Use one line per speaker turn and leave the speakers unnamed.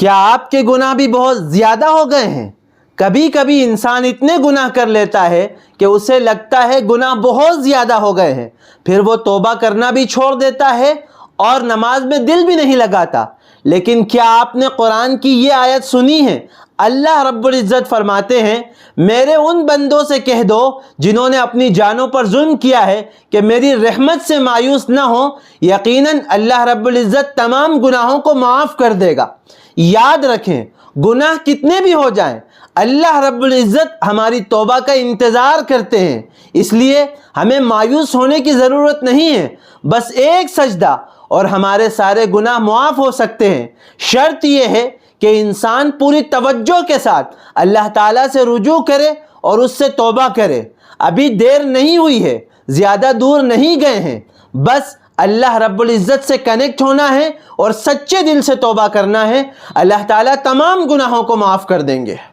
کیا آپ کے گناہ بھی بہت زیادہ ہو گئے ہیں؟ کبھی کبھی انسان اتنے گناہ کر لیتا ہے کہ اسے لگتا ہے گناہ بہت زیادہ ہو گئے ہیں، پھر وہ توبہ کرنا بھی چھوڑ دیتا ہے اور نماز میں دل بھی نہیں لگاتا۔ لیکن کیا آپ نے قرآن کی یہ آیت سنی ہے؟ اللہ رب العزت فرماتے ہیں، میرے ان بندوں سے کہہ دو جنہوں نے اپنی جانوں پر ظلم کیا ہے کہ میری رحمت سے مایوس نہ ہو، یقیناً اللہ رب العزت تمام گناہوں کو معاف کر دے گا۔ یاد رکھیں، گناہ کتنے بھی ہو جائیں، اللہ رب العزت ہماری توبہ کا انتظار کرتے ہیں، اس لیے ہمیں مایوس ہونے کی ضرورت نہیں ہے۔ بس ایک سجدہ اور ہمارے سارے گناہ معاف ہو سکتے ہیں۔ شرط یہ ہے کہ انسان پوری توجہ کے ساتھ اللہ تعالیٰ سے رجوع کرے اور اس سے توبہ کرے۔ ابھی دیر نہیں ہوئی ہے، زیادہ دور نہیں گئے ہیں، بس اللہ رب العزت سے کنیکٹ ہونا ہے اور سچے دل سے توبہ کرنا ہے۔ اللہ تعالیٰ تمام گناہوں کو معاف کر دیں گے۔